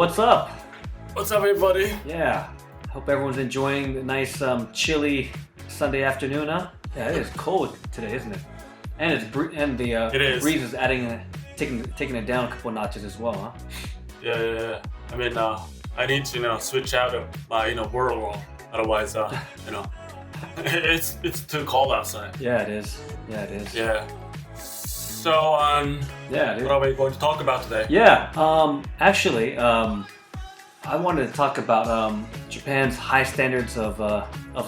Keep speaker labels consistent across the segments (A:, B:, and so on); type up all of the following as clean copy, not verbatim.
A: what's up?
B: What's up, everybody?
A: Yeah, hope everyone's enjoying the nice chilly Sunday afternoon, huh? Yeah, it is cold today, isn't it? And the breeze is taking it down a couple notches as well, huh?
B: Yeah. I mean, I need to switch out of my world, otherwise it's too cold outside.
A: Yeah, it is.
B: Yeah. So
A: dude.
B: What are we going to talk about today?
A: Yeah, actually, I wanted to talk about Japan's high standards of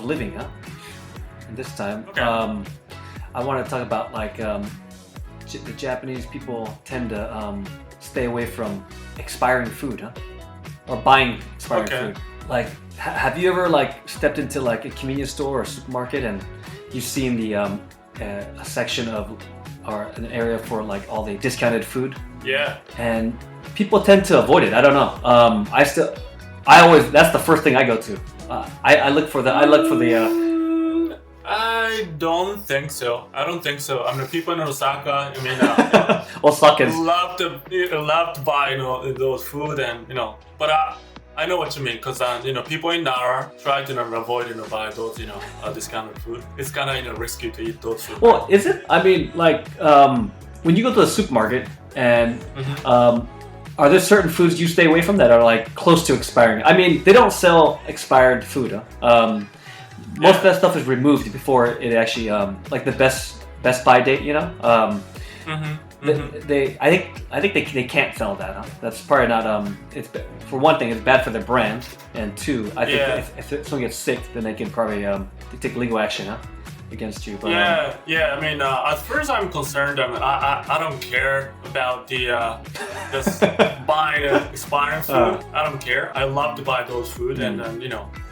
A: living, huh? And this time,
B: okay.
A: I want to talk about the Japanese people tend to stay away from expiring food, huh? Or buying expiring food. Like, have you ever stepped into a convenience store or a supermarket and you've seen the a section or an area for all the discounted food?
B: Yeah.
A: And people tend to avoid it. I don't know. That's the first thing I go to. I look for the.
B: I don't think so. I mean, people in Osaka,
A: Osaka
B: love to buy those food and but I know what you mean, because people in Nara try to avoid buy those discounted food. It's kind of risky to eat those food.
A: Well, is it? I mean, when you go to the supermarket and are there certain foods you stay away from that are close to expiring? I mean, they don't sell expired food. Most of that stuff is removed before it actually the best by date. I think they can't sell that. Huh? That's probably not. It's for one thing, it's bad for their brand, and two, I think if someone gets sick, then they can probably take legal action against you. But,
B: I mean, as far as I'm concerned, I don't care about just buying expiring food. I don't care. I love to buy those food, and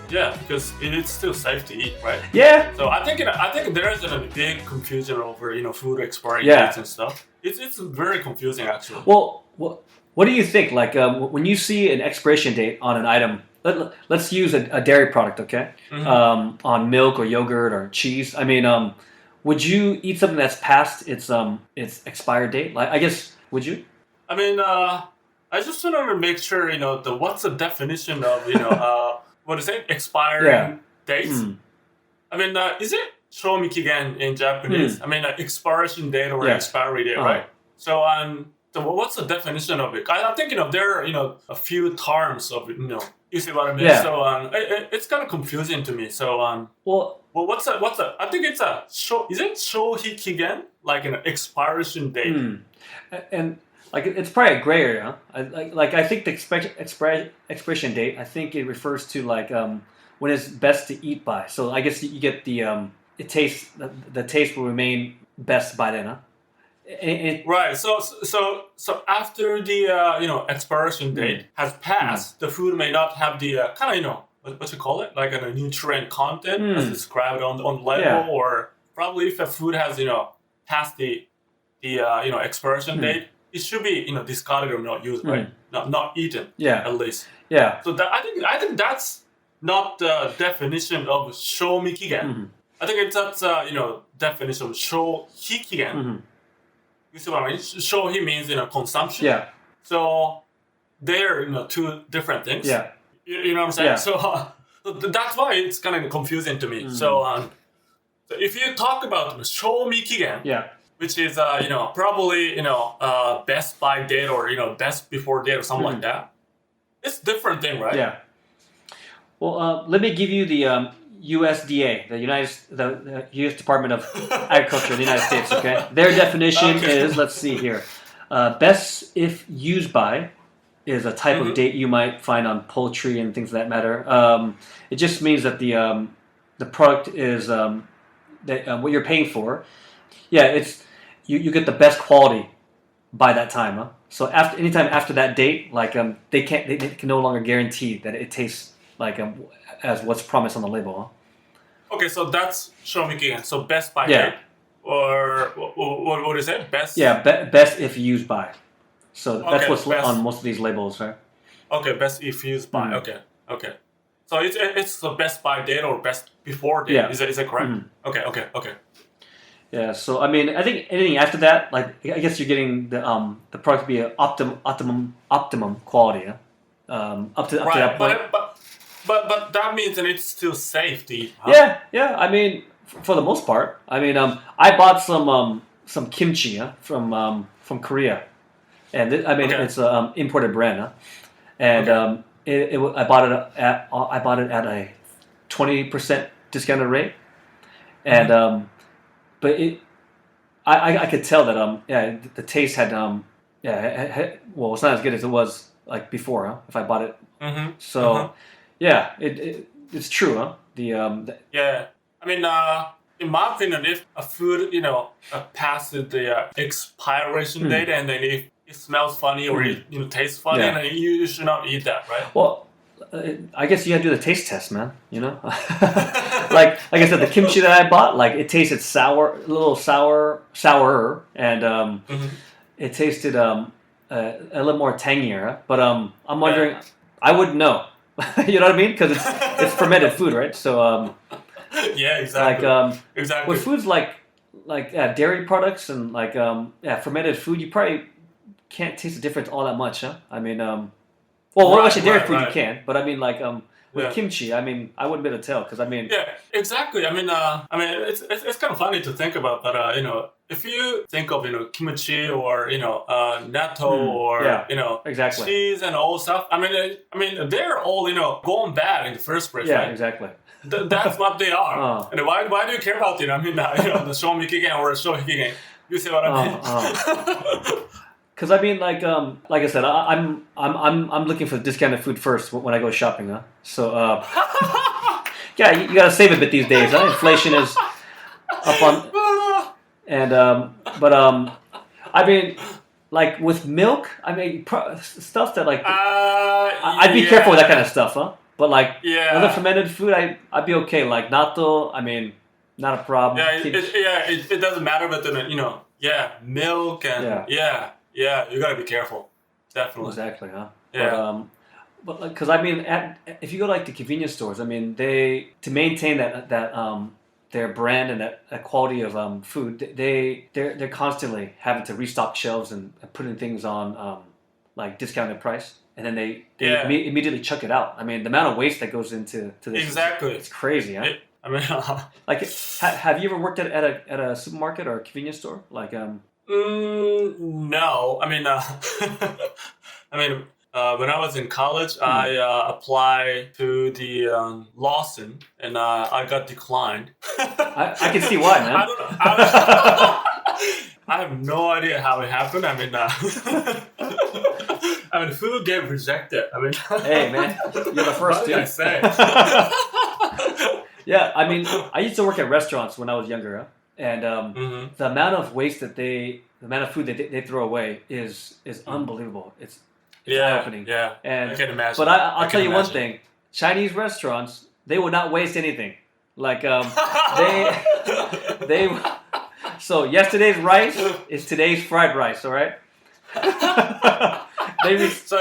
B: because it's still safe to eat, right?
A: Yeah.
B: So I think there is a big confusion over food expiry dates and stuff. It's very confusing, actually.
A: Well, what do you think? When you see an expiration date on an item, let's use a dairy product, okay?
B: Mm-hmm.
A: On milk or yogurt or cheese. I mean, would you eat something that's past its expired date? I guess, would you?
B: I mean, I just want to make sure what's the definition of what is it? Expiring dates? I mean, is it賞味期限in Japanese? I mean, expiration date or expiry date, right? So what's the definition of it? I think there are a few terms of you see what I mean?
A: Yeah.
B: So it's kind of confusing to me. So well, what's a? I think it's is it 消費期限? Like an expiration date?
A: And it's probably a gray area. Huh? I think the expiration date. I think it refers to when it's best to eat by. So I guess you get the the taste will remain best by then, huh?
B: Right. So after the expiration date has passed, the food may not have the kind of what you call it, like a nutrient content as described on label, or probably if a food has past the expiration date, it should be discarded or not used, right? Not eaten.
A: Yeah.
B: At least.
A: Yeah.
B: So I think that's not the definition of 賞味期限. I think that's definition of 消費期限. You see what I mean? 消費 means consumption.
A: Yeah.
B: So they're two different things.
A: Yeah.
B: You know what I'm saying?
A: Yeah.
B: So that's why it's kind of confusing to me. So if you talk about 賞味期限, which is probably best by date or best before date or something like that, it's different thing, right?
A: Yeah. Well, let me give you the USDA, the U.S. Department of Agriculture in the United States. Okay, their definition is, let's see here, best if used by is a type of date you might find on poultry and things of that matter. It just means that the product is what you're paying for. Yeah, it's you get the best quality by that time. Huh? So anytime after that date, they can no longer guarantee that it tastes as what's promised on the label. Huh?
B: Okay, so that's 賞味期限. So best by date, or what is it? Best.
A: Yeah, best if used by. So that's what's on most of these labels, right?
B: Okay, best if used by. Okay. So it's the best by date or best before date. Is that correct? Okay.
A: Yeah, so I mean, I think anything after that, I guess you're getting the product to be an optimum quality. up to that point.
B: But that means that it's still safe to eat.
A: Huh? Yeah. I mean, for the most part. I mean, I bought some kimchi from Korea, and it's an imported brand, and I bought it at a 20% discounted rate, and but I could tell that the taste had well, it's not as good as it was like before, if I bought it. So it's true,
B: Yeah, I mean, in my opinion, if a food passes the expiration date and then if it smells funny or it tastes funny, then you should not eat that, right?
A: Well, I guess you gotta do the taste test, man. Like I said, the kimchi that I bought, like it tasted a little sourer, and it tasted a little more tangier. But I'm wondering, I wouldn't know. You know what I mean? Because it's fermented food, right? So
B: yeah, exactly. Exactly.
A: With foods like dairy products and like fermented food, you probably can't taste the difference all that much, huh? I mean, actually dairy food you can, but I mean like with kimchi, I mean I wouldn't be able to tell because I mean
B: exactly. I mean it's kind of funny to think about, but if you think of kimchi or natto or
A: exactly.
B: cheese and all stuff, I mean they're all going bad in the first place, right?
A: Exactly.
B: That's what they are. And why do you care about the賞味期限or 消費期限? You see what I mean?
A: Because I mean, like I said, I'm looking for discounted food first when I go shopping, huh? So you gotta save a bit these days, huh? Inflation is up on, and I mean, like with milk, I mean stuff that like I'd be careful with that kind of stuff, huh? But like other fermented food, I'd be okay. Like natto, I mean, not a problem.
B: It doesn't matter, but milk and you gotta be careful. Definitely.
A: Exactly, huh?
B: Yeah.
A: But because I mean, if you go like the convenience stores, I mean, to maintain that their brand and that quality of food, they're constantly having to restock shelves and putting things on like discounted price. And then they immediately chuck it out. I mean, the amount of waste that goes into this.
B: Exactly.
A: It's crazy, huh?
B: I mean,
A: like, have you ever worked at a supermarket or a convenience store? Like,
B: no. I mean, when I was in college, I applied to the Lawson, and I got declined.
A: I can see why, man.
B: I have no idea how it happened. I mean, food get rejected. I mean,
A: hey man, you're the first to
B: say.
A: Yeah, I mean, I used to work at restaurants when I was younger, and the amount of waste the amount of food that they throw away is unbelievable. It's eye-opening.
B: Yeah,
A: and
B: I can imagine.
A: But I'll tell you one thing: Chinese restaurants, they will not waste anything. Like they. So yesterday's rice is today's fried rice. All right.
B: So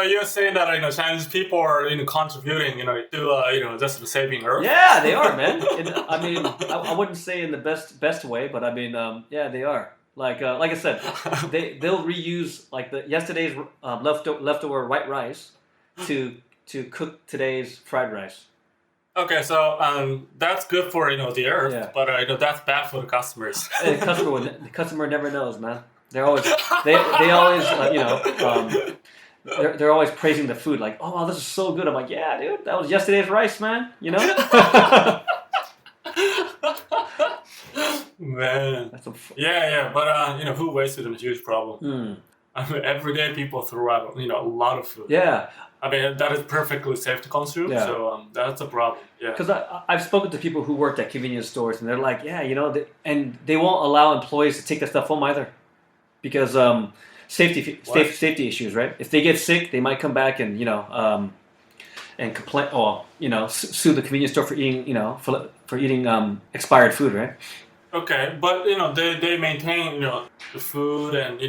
B: you're saying that Chinese people are contributing to just saving Earth?
A: Yeah, they are, man. I mean, I wouldn't say in the best way, but I mean, they are. Like I said, they'll reuse like the yesterday's leftover white rice to cook today's fried rice.
B: Okay, so that's good for the Earth, but that's bad for the customers.
A: The customer never knows, man. They're always they always they're always praising the food, like, oh, this is so good. I'm like, yeah, dude, that was yesterday's rice, man.
B: Man, but food waste is a huge problem. I mean, every day people throw out a lot of food.
A: Yeah.
B: I mean, that is perfectly safe to consume, so that's a problem. Yeah.
A: Because I've spoken to people who worked at convenience stores, and they're like, and they won't allow employees to take their stuff home either, because safety issues, right? If they get sick, they might come back and and complain, or sue the convenience store for eating, for eating expired food, right?
B: Okay, but they maintain the food and
A: they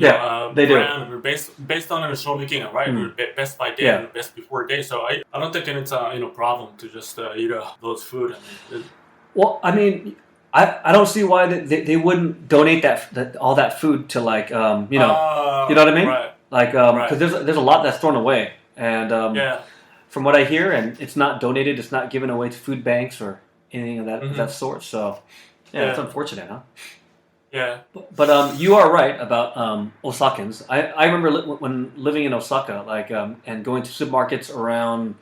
B: brand do. based on the賞味期限, right? Best by day and best before day. So I don't think it's a problem to just eat those food.
A: Well, I mean, I don't see why they wouldn't donate all that food to like you know what I mean?
B: Right.
A: Like because there's a lot that's thrown away, And from what I hear, and it's not donated, it's not given away to food banks or anything of that sort. So, it's unfortunate, huh?
B: Yeah.
A: But you are right about Osakans. I remember when living in Osaka, like and going to supermarkets around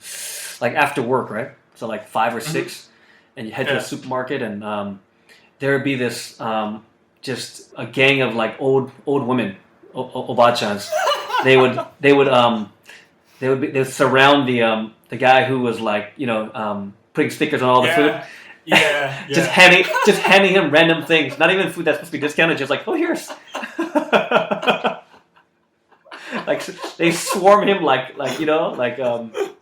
A: like after work, right? So like 5 or 6, and you head to a supermarket, and there would be this just a gang of like old women, obachans. They would surround the guy who was like putting stickers on all the food.
B: Yeah.
A: just handing him random things. Not even food that's supposed to be discounted. Just like, oh, here's. Like they swarm him like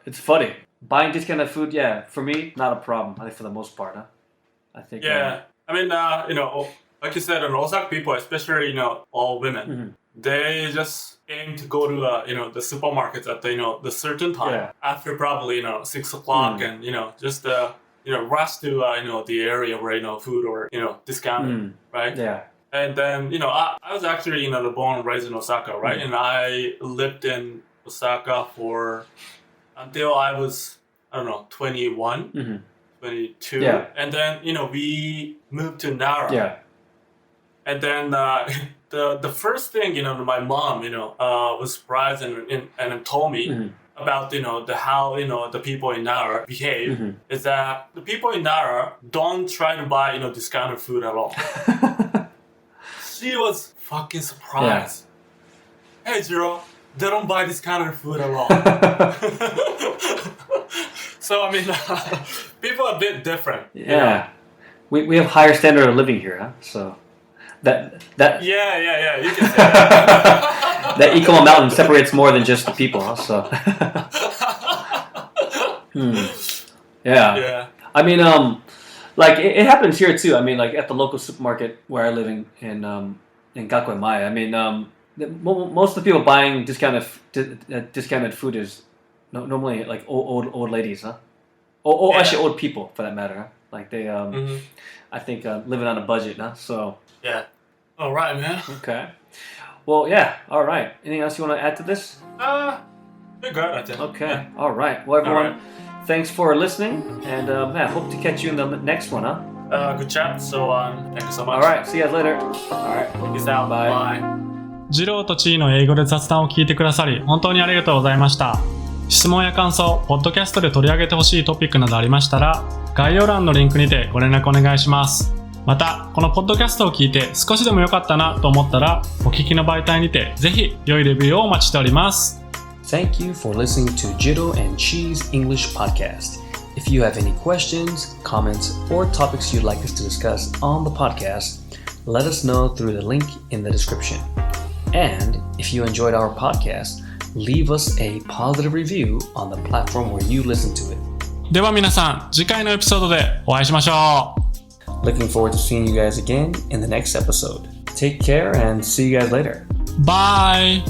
A: it's funny. Buying discounted food, for me, not a problem. I think for the most part, huh? I think.
B: Yeah, I mean, like you said, Osaka people, especially all women, they just aim to go to the supermarkets at the certain time after probably 6 o'clock, and just rush to the area where food or discounted, right?
A: Yeah.
B: And then I was actually born and raised in Osaka, right? And I lived in Osaka for until I was 21, 22, and then we moved to Nara.
A: Yeah.
B: And then the first thing my mom was surprised and told me about how the people in Nara behave is that the people in Nara don't try to buy discounted food at all. She was fucking surprised. Hey JIRO, they don't buy discounted food at all. So I mean, people are a bit different.
A: Yeah, we have higher standard of living here, huh? So that
B: you can say that.
A: That equal mountain separates more than just the people, huh? So yeah. I mean, like it happens here too. I mean, like at the local supermarket where I live in Gakuemai. I mean, most of the people buying discounted food is normally like old ladies, huh? Actually, old people for that matter. Huh? Like they, I think living on a budget, huh? So
B: yeah. All right, man.
A: Okay. Well, yeah. All right. Anything else you want to add to this?
B: We're good, I think.
A: Okay.
B: Yeah.
A: All right. Well, everyone, thanks for listening, and I hope to catch you in the next one, huh?
B: Good chat. So, thank you so much.
A: All right. See you guys later. All right.
B: Peace out.
A: Bye.
C: ジローとチーの英語で雑談を聞いてくださり本当にありがとうございました。質問や感想、ポッドキャストで取り上げてほしいトピックなどありましたら概要欄のリンクにてご連絡お願いします。またこのポッドキャストを聞いて少しでも良かったなと思ったらお聞きの媒体にてぜひ良いレビューをお待ちしております。
A: Thank you for listening to JIRO and CHI's English podcast. If you have any questions, comments, or topics you'd like us to discuss on the podcast, let us know through the link in the description. And if you enjoyed our podcast, leave us a positive review on the platform where you listen to it.
C: では皆さん、次回のエピソードでお会いしましょう。
A: Looking forward to seeing you guys again in the next episode. Take care and see you guys later.
C: Bye!